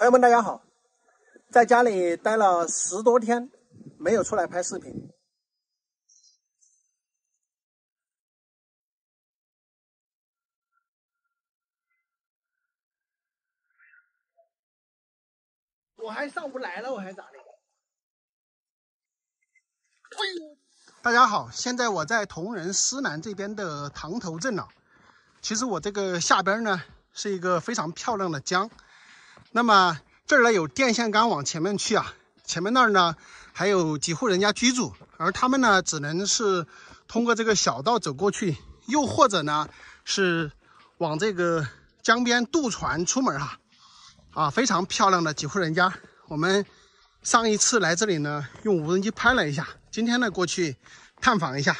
朋友们，大家好！在家里待了10多天，没有出来拍视频。我还上不来了，我还咋的？大家好，现在我在铜仁思南这边的塘头镇了。其实我这个下边呢是一个非常漂亮的江。那么这儿呢有电线杆往前面去啊，前面那儿呢还有几户人家居住，而他们呢只能是通过这个小道走过去，又或者呢是往这个江边渡船出门非常漂亮的几户人家。我们上一次来这里呢用无人机拍了一下，今天呢过去探访一下。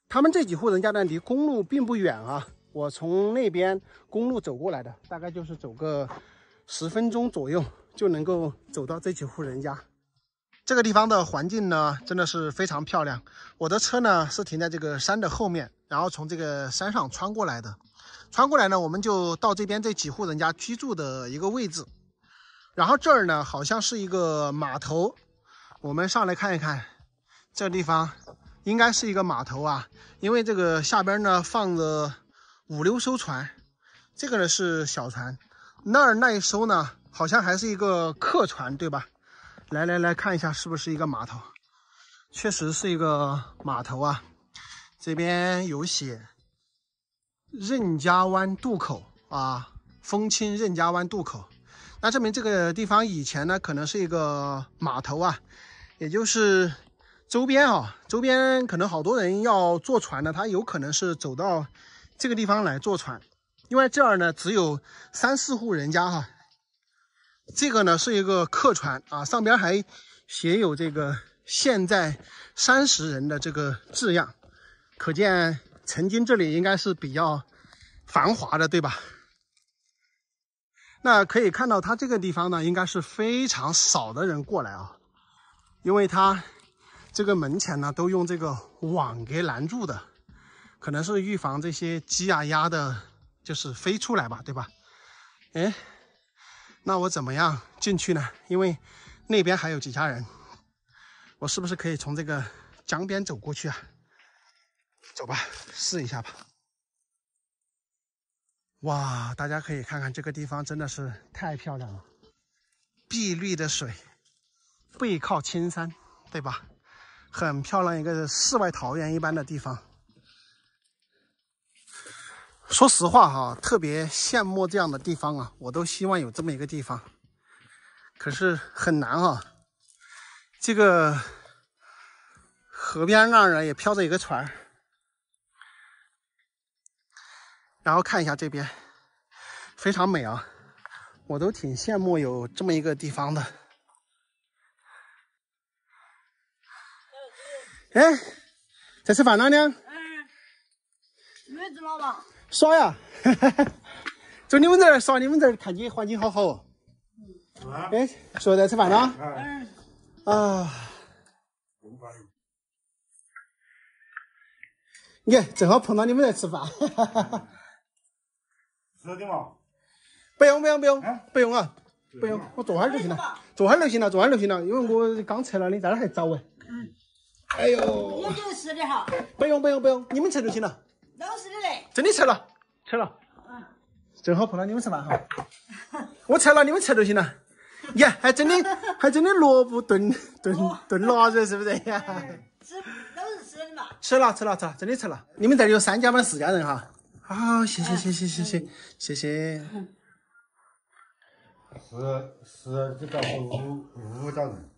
他们这几户人家呢离公路并不远啊，我从那边公路走过来的，大概就是走个10分钟左右就能够走到这几户人家。这个地方的环境呢真的是非常漂亮。我的车呢是停在这个山的后面，然后从这个山上穿过来的。穿过来呢，我们就到这边这几户人家居住的一个位置。然后这儿呢好像是一个码头，我们上来看一看，这地方应该是一个码头啊，因为这个下边呢放着5、6艘船，这个呢是小船，那一艘呢好像还是一个客船，对吧？来看一下是不是一个码头，确实是一个码头啊。这边有写任家湾渡口啊，丰清任家湾渡口。那证明这个地方以前呢可能是一个码头啊，也就是周边可能好多人要坐船的，他有可能是走到这个地方来坐船。因为这儿呢只有3、4户人家这个呢是一个客船啊，上边还写有这个现在30人的这个字样，可见曾经这里应该是比较繁华的，对吧？那可以看到它这个地方呢应该是非常少的人过来啊，因为它这个门前呢都用这个网给拦住的，可能是预防这些鸡啊鸭的就是飞出来吧，对吧？那我怎么样进去呢？因为那边还有几家人，我是不是可以从这个江边走过去啊？走吧，试一下吧。哇，大家可以看看这个地方真的是太漂亮了，碧绿的水，背靠青山，对吧？很漂亮，一个世外桃源一般的地方。说实话特别羡慕这样的地方啊，我都希望有这么一个地方，可是很难这个河边那儿呢也飘着一个船，然后看一下这边非常美啊，我都挺羡慕有这么一个地方的。在吃饭了呢？妹子了吧？耍呀，就你们这儿耍，你们这儿看起环境好好哦。说在吃饭了？你看，正好碰到你们在吃饭。吃的吗？不用啊，不用，我坐会儿就行了，坐会儿就行了，因为我刚吃了，你在那还早哎呦，我就吃的哈。不用，你们吃就行了。老实的嘞。真的吃了。正好碰到你们吃饭我吃了，你们吃就行了。呀，还真的萝卜炖腊肉，是不是呀？都是吃的嘛。吃了，真的吃了。你们这里有3家吗？4家人哈？好，谢谢。是这个5家人。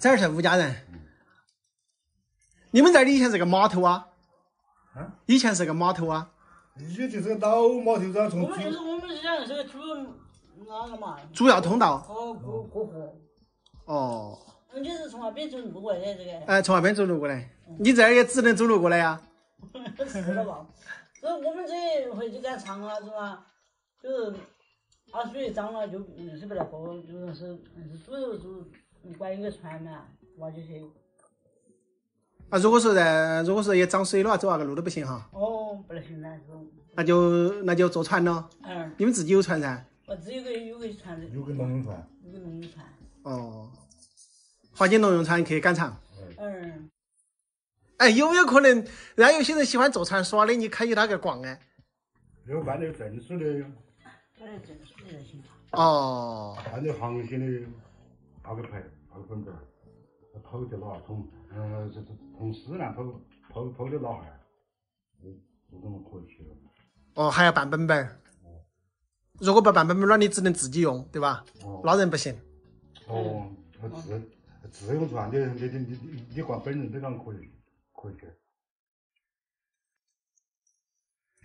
这儿是5家人。你们这里以前是个码头啊？以前是个码头啊？也就是个老码头上从。我们现在是个那个嘛。主要通道。过河。哦。你是从那边走路过来的这个？从那边走路过来。你这儿也只能走路过来呀？是了吧？所以我们这回就在长是吧？就是水涨了就是不来喝，就是煮管一个船嘛，挖进去。如果是也涨水了，走那个路都不行哈。不能行了，那就坐船咯。嗯。你们自己有船噻？只有个船的，有个农用船。有个农用船。哦，华金农用船可以赶场。嗯。哎，有没有可能人家有些人喜欢坐船耍的，你可以那个逛哎？有办点证书的。办点证书就行。哦。办点航行的，报个牌，报个本本，跑的哪从从西南跑的哪海，这种可以去了。哦，还要办本本。如果不办本本，那你只能自己用，对吧？老人不行。哦，自用船你挂本人这样可以去。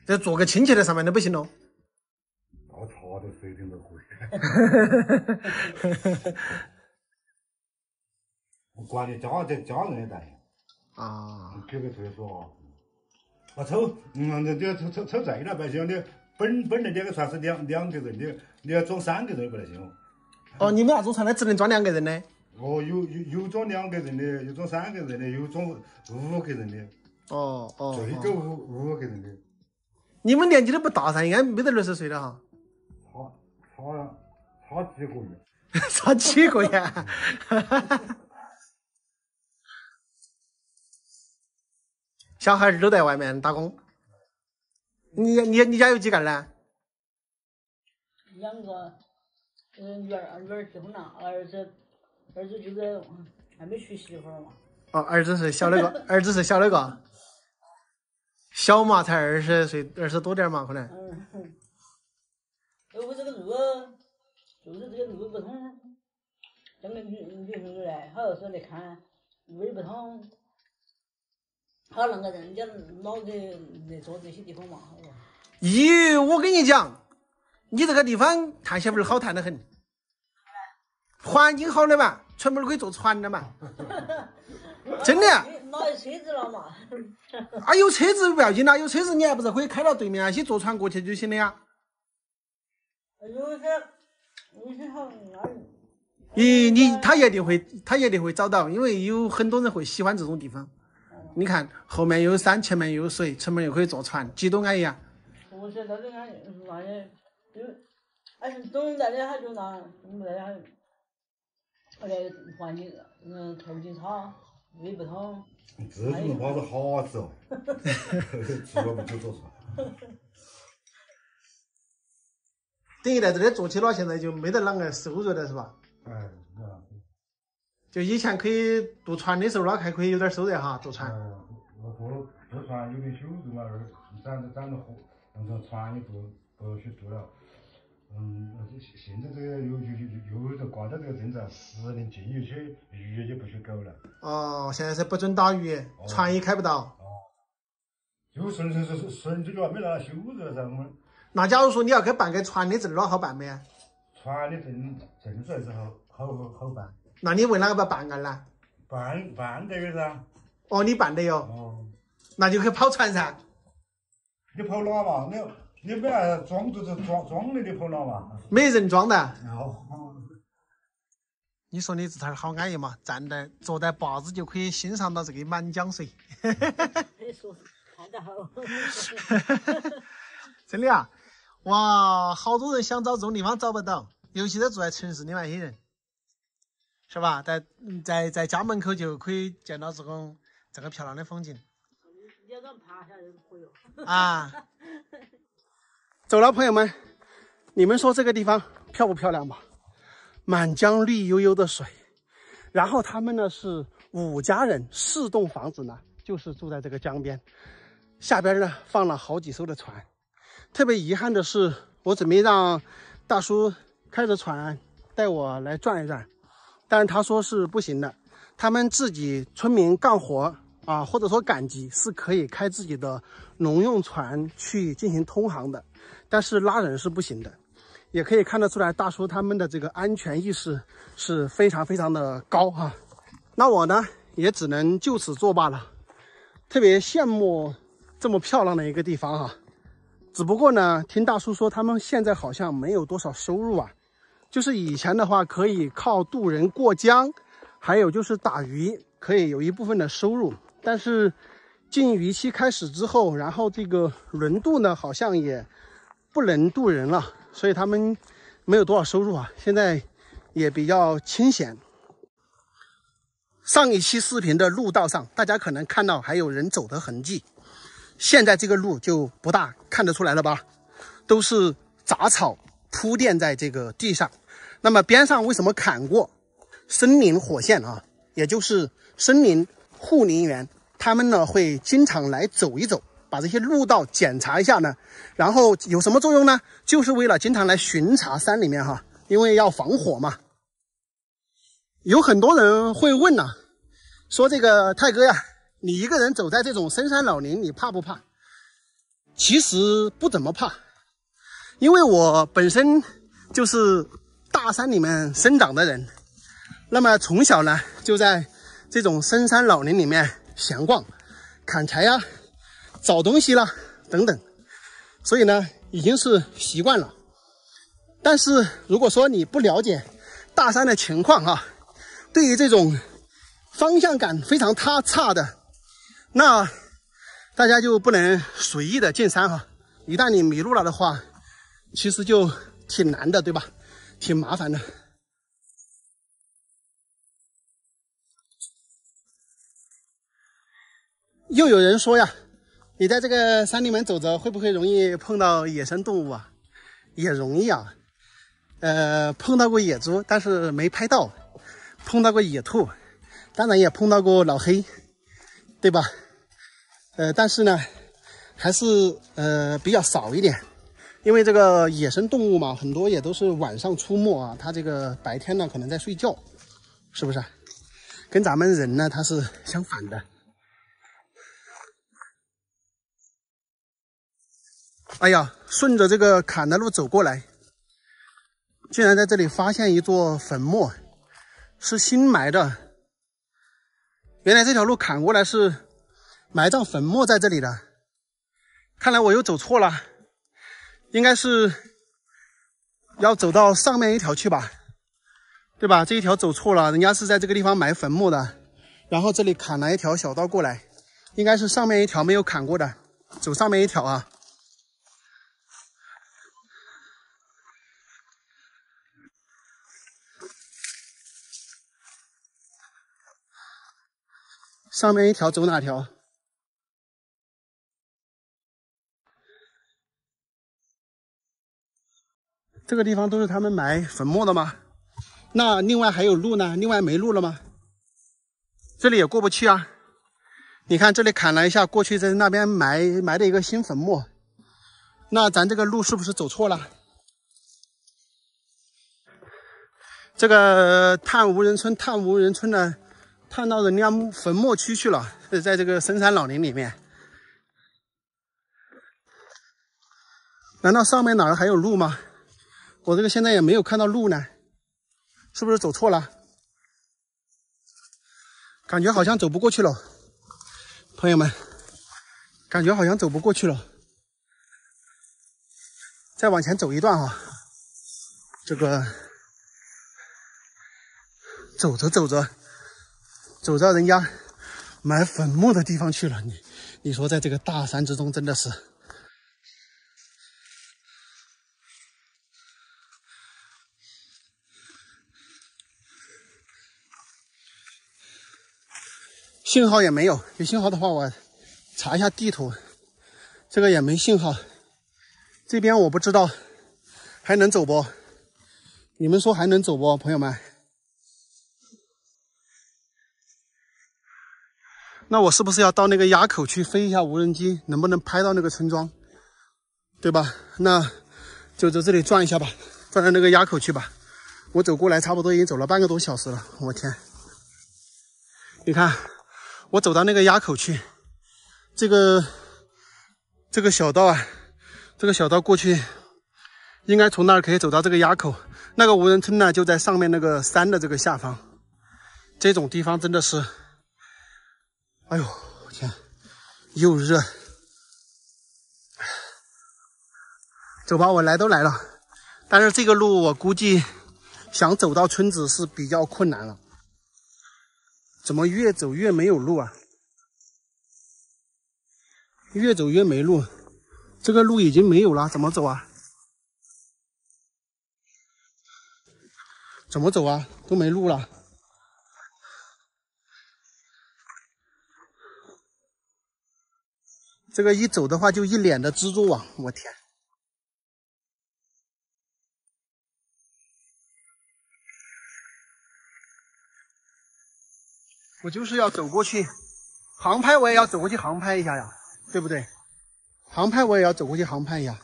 这坐个亲戚在上面都不行喽。倒茶的水平都可以。我管你家人也带。啊。别个推说啊，抽债了不行的，本来这个船是两个人，你要装3个人不得行。哦，你们那种船呢，只能装2个人的。哦，有装2个人的，有装3个人的，有装5个人的。哦。最多5个人的。你们年纪都不大噻，应该没得60岁了哈。差几个月。差几个月。小孩儿都在外面打工。你家有几个呢？2个，女儿结婚了，儿子就是还没娶媳妇嘛。哦，儿子是小那个，儿子是小那个，小嘛才20岁，20多点嘛可能。我这个路就是这个路不通，像个女朋友来，好说来看路也不通。好那个人家老给来做这些地方嘛。咦，我跟你讲，你这个地方谈媳妇儿好谈得很，环境好的嘛，全部都可以坐船的嘛，真的。哪有车子了嘛？啊，有车子不要紧啦，有车子你还不是可以开到对面啊，去坐船过去就行了呀。有些好咦，他一定会找到，因为有很多人会喜欢这种地方。你看后面有山，前面有水，前面又可以坐船，几多安逸啊！我说那个那些就，懂在的他就拿，懂在的他，环境条件差，路不通。这种包子好吃哦，吃了不就坐船。等于在这里做起了，现在就没得啷个收入了，是吧？哎，就以前可以渡船的时候，那还可以有点收入哈，渡船。坐船有点收入嘛，涨得火，那船也不去渡了。现在这个又在挂到这个政策，10年禁渔区，鱼也不许狗了。哦，现在是不准打鱼，船也开不到。就纯粹就没拿收入了噻，我们。那假如说你要去办个船的证，那好办没啊？船的证出来之后好办。那你为哪个不办案呢？办这个噻。哦，你办的哟。哦。那就去跑船噻。你跑哪嘛？你不要装就是装的，你跑哪嘛？没人装的。哦。你说你这摊好安逸嘛？坐在坝子就可以欣赏到这个满江水。你说看得好。真的啊！哇，好多人想找这种地方找不到，尤其是住在城市的那些人，是吧？在家门口就可以见到这个漂亮的风景。你要爬下来就可以了。啊！走了，朋友们，你们说这个地方漂不漂亮吧？满江绿油油的水，然后他们呢是5家人，4栋房子呢就是住在这个江边，下边呢放了好几艘的船。特别遗憾的是，我准备让大叔开着船带我来转一转，但是他说是不行的，他们自己村民干活啊，或者说赶集是可以开自己的农用船去进行通航的，但是拉人是不行的。也可以看得出来，大叔他们的这个安全意识是非常非常的高哈。那我呢也只能就此作罢了，特别羡慕这么漂亮的一个地方哈。只不过呢，听大叔说他们现在好像没有多少收入啊，就是以前的话可以靠渡人过江，还有就是打鱼可以有一部分的收入，但是禁渔期开始之后，然后这个轮渡呢好像也不能渡人了，所以他们没有多少收入啊，现在也比较清闲。上一期视频的路道上，大家可能看到还有人走的痕迹，现在这个路就不大看得出来了吧，都是杂草铺垫在这个地上。那么边上为什么砍过森林火线啊？也就是森林护林员，他们呢会经常来走一走，把这些路道检查一下呢，然后有什么作用呢？就是为了经常来巡查山里面哈，因为要防火嘛。有很多人会问呢，说这个泰哥呀，你一个人走在这种深山老林，你怕不怕？其实不怎么怕，因为我本身就是大山里面生长的人，那么从小呢就在这种深山老林里面闲逛、砍柴呀、找东西啦等等，所以呢已经是习惯了。但是如果说你不了解大山的情况啊，对于这种方向感非常差的，那大家就不能随意的进山哈。一旦你迷路了的话，其实就挺难的，对吧？挺麻烦的。又有人说呀，你在这个山里面走着，会不会容易碰到野生动物啊？也容易啊。碰到过野猪，但是没拍到；碰到过野兔，当然也碰到过老黑，对吧？但是呢，还是比较少一点，因为这个野生动物嘛，很多也都是晚上出没啊，它这个白天呢可能在睡觉，是不是？跟咱们人呢它是相反的。哎呀，顺着这个砍的路走过来，竟然在这里发现一座坟墓，是新埋的。原来这条路砍过来是埋葬坟墓在这里的，看来我又走错了，应该是要走到上面一条去吧，对吧？这一条走错了，人家是在这个地方埋坟墓的，然后这里砍了一条小道过来，应该是上面一条没有砍过的，走上面一条啊。上面一条走哪条？这个地方都是他们埋坟墓的吗？那另外还有路呢？另外没路了吗？这里也过不去啊。你看这里砍了一下，过去在那边埋的一个新坟墓，那咱这个路是不是走错了？这个探无人村呢，探到人家坟墓区去了，在这个深山老林里面。难道上面哪儿还有路吗？我这个现在也没有看到路呢，是不是走错了？感觉好像走不过去了，朋友们，感觉好像走不过去了。再往前走一段啊，这个走着人家埋坟墓的地方去了。你说在这个大山之中真的是。信号也没有，有信号的话我查一下地图，这个也没信号。这边我不知道还能走不？你们说还能走不，朋友们？那我是不是要到那个垭口去飞一下无人机，能不能拍到那个村庄，对吧？那就在这里转一下吧，转到那个垭口去吧。我走过来差不多已经走了半个多小时了，我天！你看我走到那个垭口去，这个小道啊，这个小道过去应该从那儿可以走到这个垭口。那个无人村呢就在上面那个山的这个下方。这种地方真的是，哎呦天，又热。走吧，我来都来了，但是这个路我估计想走到村子是比较困难了。怎么越走越没有路啊？越走越没路，这个路已经没有了，怎么走啊？怎么走啊？都没路了。这个一走的话，就一脸的蜘蛛网，我天！我就是要走过去，航拍我也要走过去航拍一下呀，对不对？航拍我也要走过去航拍一下。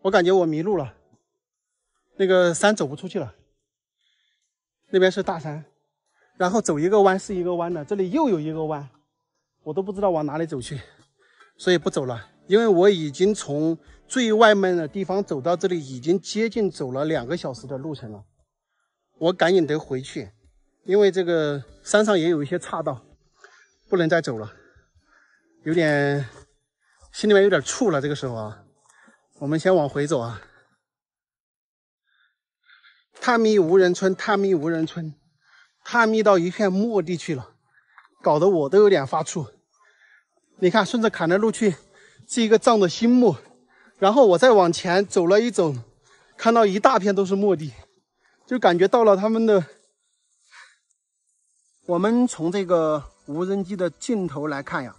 我感觉我迷路了，那个山走不出去了。那边是大山，然后走一个弯是一个弯的，这里又有一个弯，我都不知道往哪里走去，所以不走了。因为我已经从最外面的地方走到这里，已经接近走了2个小时的路程了。我赶紧得回去，因为这个山上也有一些岔道，不能再走了，有点心里面有点怵了。这个时候啊，我们先往回走啊。探秘无人村，探秘无人村，探秘到一片末地去了，搞得我都有点发怵。你看，顺着坎的路去，是一个葬的新墓，然后我再往前走了一走，看到一大片都是末地，就感觉到了他们的。我们从这个无人机的镜头来看呀，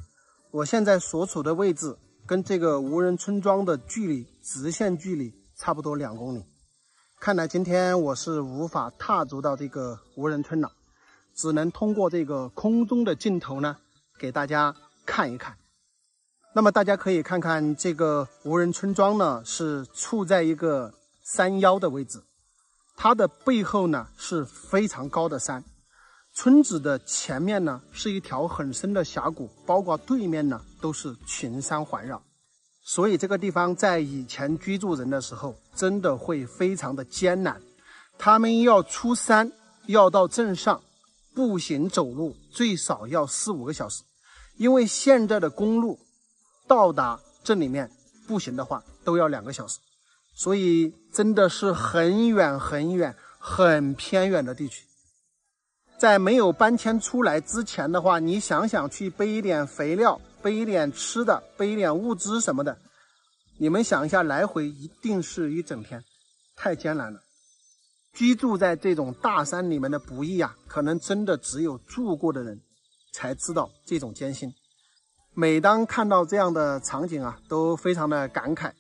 我现在所处的位置跟这个无人村庄的距离，直线距离差不多2公里。看来今天我是无法踏足到这个无人村了，只能通过这个空中的镜头呢，给大家看一看。那么大家可以看看这个无人村庄呢，是处在一个山腰的位置，它的背后呢是非常高的山，村子的前面呢是一条很深的峡谷，包括对面呢都是群山环绕。所以这个地方在以前居住人的时候，真的会非常的艰难。他们要出山，要到镇上，步行走路最少要4、5个小时。因为现在的公路到达这里面步行的话都要2个小时，所以真的是很远很远、很偏远的地区。在没有搬迁出来之前的话，你想想去背一点肥料，背一点吃的，背一点物资什么的，你们想一下，来回一定是一整天，太艰难了。居住在这种大山里面的不易啊，可能真的只有住过的人才知道这种艰辛。每当看到这样的场景啊，都非常的感慨。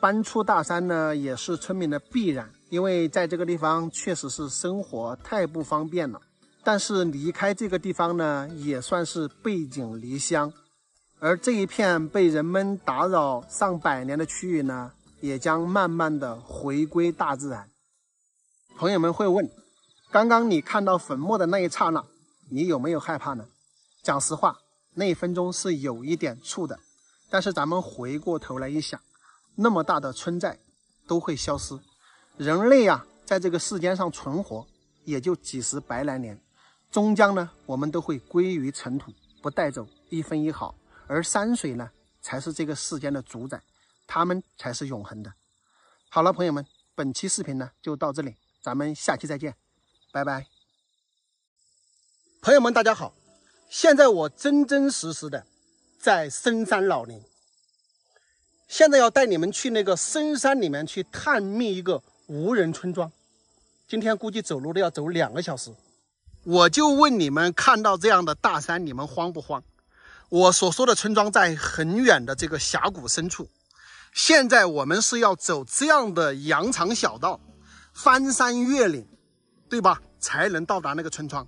搬出大山呢，也是村民的必然，因为在这个地方确实是生活太不方便了。但是离开这个地方呢，也算是背井离乡，而这一片被人们打扰上百年的区域呢，也将慢慢的回归大自然。朋友们会问，刚刚你看到粉末的那一刹那，你有没有害怕呢？讲实话，那1分钟是有一点怵的，但是咱们回过头来一想，那么大的村寨都会消失，人类啊，在这个世间上存活也就几十百来年，终将呢，我们都会归于尘土，不带走1分1毫。而山水呢，才是这个世间的主宰，它们才是永恒的。好了，朋友们，本期视频呢就到这里，咱们下期再见，拜拜。朋友们，大家好，现在我真真实实的在深山老林，现在要带你们去那个深山里面去探秘一个无人村庄，今天估计走路都要走2个小时。我就问你们，看到这样的大山，你们慌不慌？我所说的村庄在很远的这个峡谷深处，现在我们是要走这样的羊肠小道，翻山越岭，对吧？才能到达那个村庄。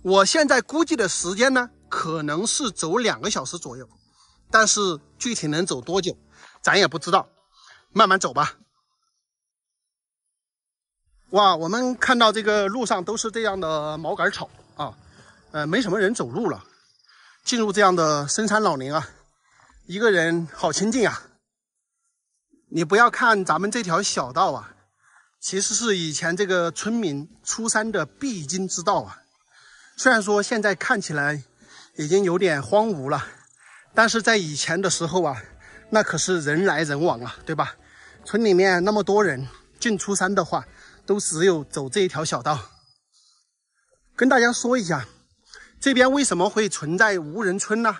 我现在估计的时间呢，可能是走2个小时左右，但是具体能走多久，咱也不知道，慢慢走吧。哇，我们看到这个路上都是这样的毛杆草啊，没什么人走路了。进入这样的深山老林啊，一个人好清静啊。你不要看咱们这条小道啊，其实是以前这个村民出山的必经之道啊。虽然说现在看起来已经有点荒芜了，但是在以前的时候啊，那可是人来人往啊，对吧？村里面那么多人进出山的话，都只有走这一条小道。跟大家说一下，这边为什么会存在无人村呢？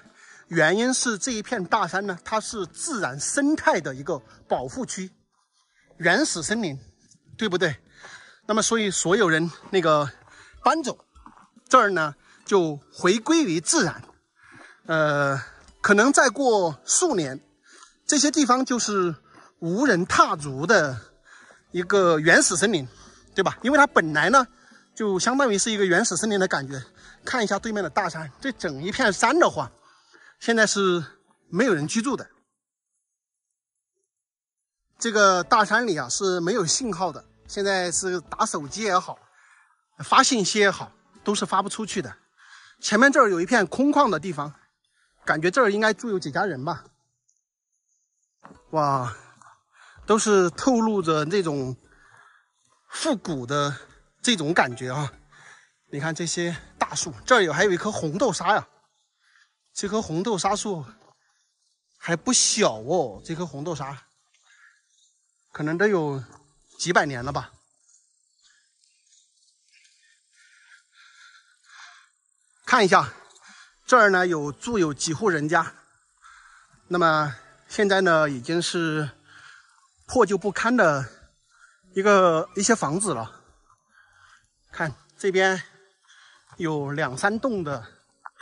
原因是这一片大山呢，它是自然生态的一个保护区，原始森林，对不对？那么所以所有人那个搬走，这儿呢就回归于自然。可能再过数年，这些地方就是无人踏足的一个原始森林，对吧？因为它本来呢就相当于是一个原始森林的感觉。看一下对面的大山，这整一片山的话，现在是没有人居住的。这个大山里啊是没有信号的，现在是打手机也好，发信息也好，都是发不出去的。前面这儿有一片空旷的地方，感觉这儿应该住有几家人吧。哇，都是透露着这种复古的这种感觉啊。你看这些大树，这儿还有一棵红豆沙呀，这棵红豆沙树还不小哦，这棵红豆沙可能都有几百年了吧。看一下，这儿呢住有几户人家，那么现在呢已经是破旧不堪的一些房子了。看这边有2、3栋的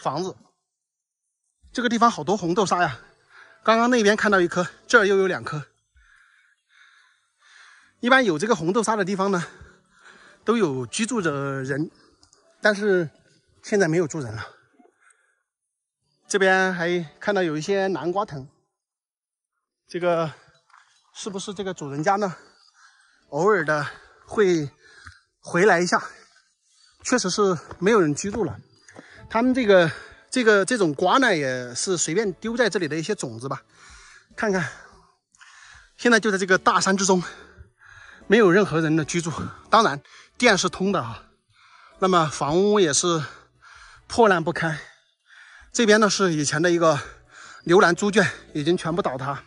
房子，这个地方好多红豆沙呀。刚刚那边看到一颗，这儿又有2颗。一般有这个红豆沙的地方呢，都有居住着人，但是现在没有住人了。这边还看到有一些南瓜藤，这个是不是这个主人家呢？偶尔的会回来一下。确实是没有人居住了。他们这种瓜呢，也是随便丢在这里的一些种子吧。看看，现在就在这个大山之中，没有任何人的居住。当然，电是通的啊。那么房屋也是破烂不堪。这边呢是以前的一个牛栏猪圈，已经全部倒塌。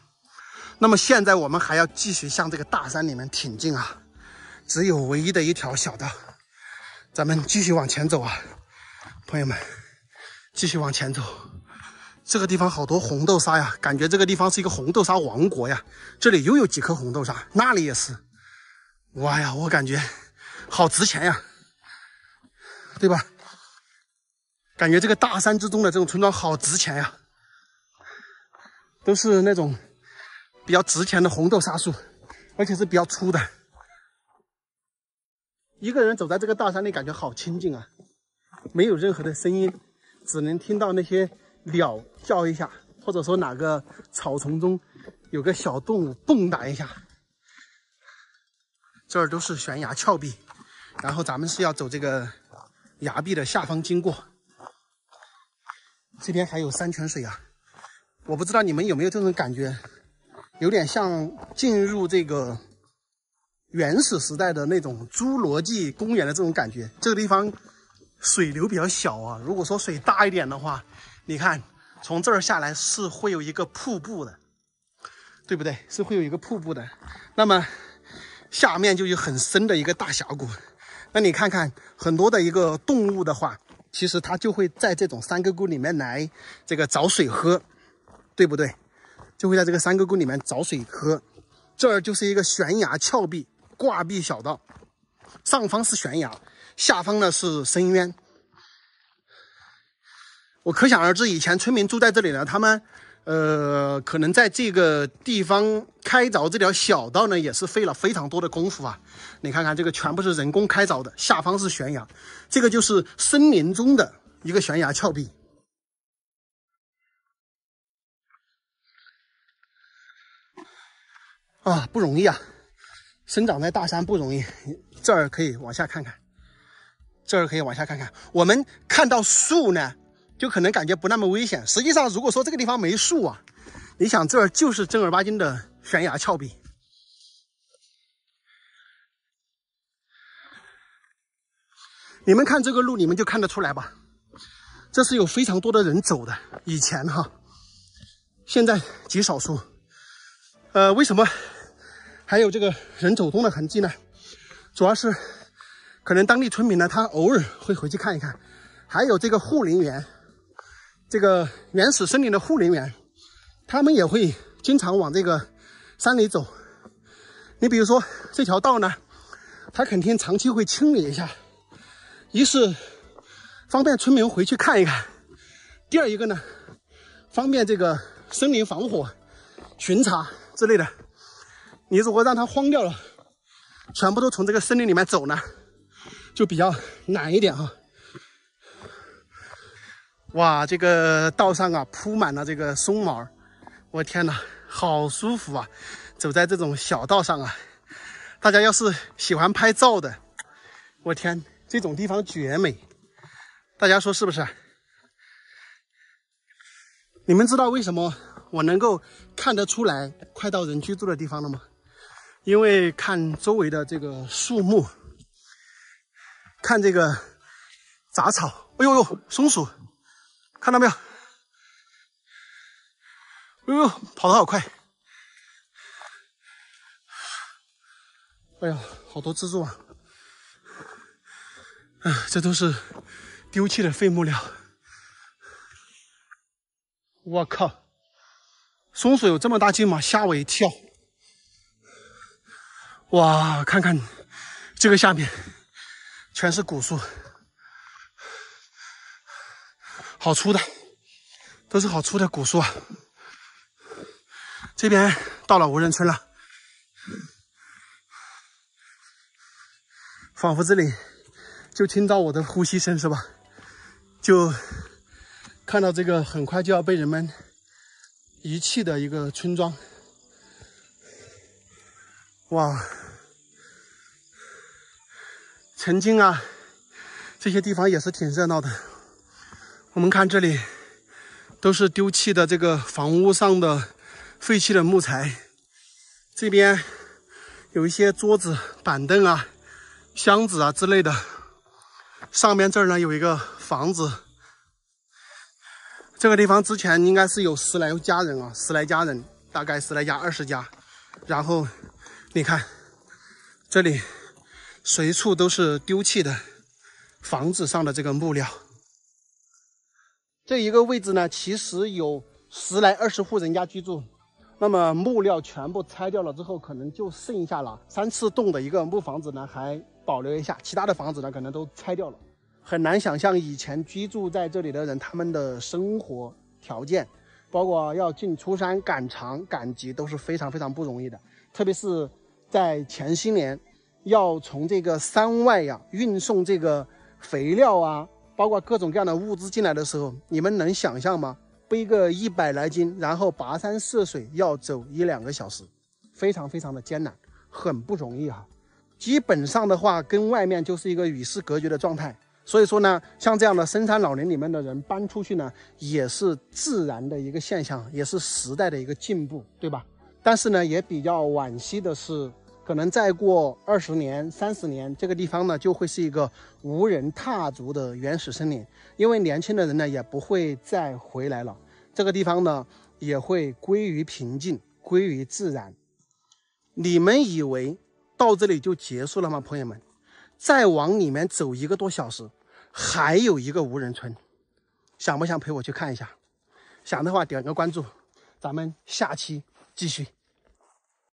那么现在我们还要继续向这个大山里面挺进啊，只有唯一的一条小道。咱们继续往前走啊，朋友们，继续往前走。这个地方好多红豆沙呀，感觉这个地方是一个红豆沙王国呀。这里又有几颗红豆沙，那里也是。哇呀，我感觉好值钱呀，对吧？感觉这个大山之中的这种村庄好值钱呀，都是那种比较值钱的红豆沙树，而且是比较粗的。一个人走在这个大山里，感觉好清静啊，没有任何的声音，只能听到那些鸟叫一下，或者说哪个草丛中有个小动物蹦跶一下。这儿都是悬崖峭壁，然后咱们是要走这个崖壁的下方经过。这边还有山泉水啊，我不知道你们有没有这种感觉，有点像进入这个原始时代的那种侏罗纪公园的这种感觉。这个地方水流比较小啊，如果说水大一点的话，你看从这儿下来是会有一个瀑布的，对不对？是会有一个瀑布的。那么下面就有很深的一个大峡谷。那你看看很多的一个动物的话，其实它就会在这种山沟沟里面来这个找水喝，对不对？就会在这个山沟沟里面找水喝。这儿就是一个悬崖峭壁挂壁小道，上方是悬崖，下方呢是深渊。我可想而知，以前村民住在这里呢，他们可能在这个地方开凿这条小道呢，也是费了非常多的功夫啊。你看看这个全部是人工开凿的，下方是悬崖，这个就是森林中的一个悬崖峭壁。啊，不容易啊，生长在大山不容易。这儿可以往下看看，这儿可以往下看看。我们看到树呢，就可能感觉不那么危险。实际上，如果说这个地方没树啊，你想这儿就是正儿八经的悬崖峭壁。你们看这个路，你们就看得出来吧，这是有非常多的人走的，以前哈，现在极少数。为什么还有这个人走动的痕迹呢？主要是可能当地村民呢，他偶尔会回去看一看，还有这个护林员，这个原始森林的护林员，他们也会经常往这个山里走。你比如说这条道呢，他肯定长期会清理一下，一是方便村民回去看一看，第二一个呢，方便这个森林防火、巡查之类的。你如果让它荒掉了，全部都从这个森林里面走呢，就比较难一点啊。哇，这个道上啊铺满了这个松毛，我天哪，好舒服啊！走在这种小道上啊，大家要是喜欢拍照的，我天，这种地方绝美，大家说是不是？你们知道为什么我能够看得出来快到人居住的地方了吗？因为看周围的这个树木，看这个杂草，哎呦呦，松鼠，看到没有？哎呦，跑得好快！哎呀，好多蜘蛛啊！这都是丢弃的废木料。我靠，松鼠有这么大劲吗？吓我一跳！哇，看看这个下面全是古树，好粗的，都是好粗的古树啊！这边到了无人村了，仿佛这里就听到我的呼吸声，是吧？就看到这个很快就要被人们遗弃的一个村庄。哇，曾经啊，这些地方也是挺热闹的。我们看这里都是丢弃的这个房屋上的废弃的木材，这边有一些桌子、板凳啊、箱子啊之类的。上面这儿呢有一个房子，这个地方之前应该是有10来家人啊，10来家人，大概10来家、20家。然后你看这里随处都是丢弃的房子上的这个木料。这一个位置呢，其实有10来20户人家居住。那么木料全部拆掉了之后，可能就剩下了3次栋的一个木房子呢，还保留一下，其他的房子呢可能都拆掉了。很难想象以前居住在这里的人，他们的生活条件，包括要进出山赶场赶集都是非常非常不容易的。特别是在前些年要从这个山外呀运送这个肥料啊，包括各种各样的物资进来的时候，你们能想象吗？背个100来斤，然后跋山涉水要走1、2个小时，非常非常的艰难，很不容易哈。基本上的话，跟外面就是一个与世隔绝的状态。所以说呢，像这样的深山老林里面的人搬出去呢，也是自然的一个现象，也是时代的一个进步，对吧？但是呢，也比较惋惜的是，可能再过20年、30年，这个地方呢就会是一个无人踏足的原始森林，因为年轻的人呢也不会再回来了，这个地方呢也会归于平静，归于自然。你们以为到这里就结束了吗，朋友们？再往里面走1个多小时，还有一个无人村，想不想陪我去看一下？想的话点个关注，咱们下期继续。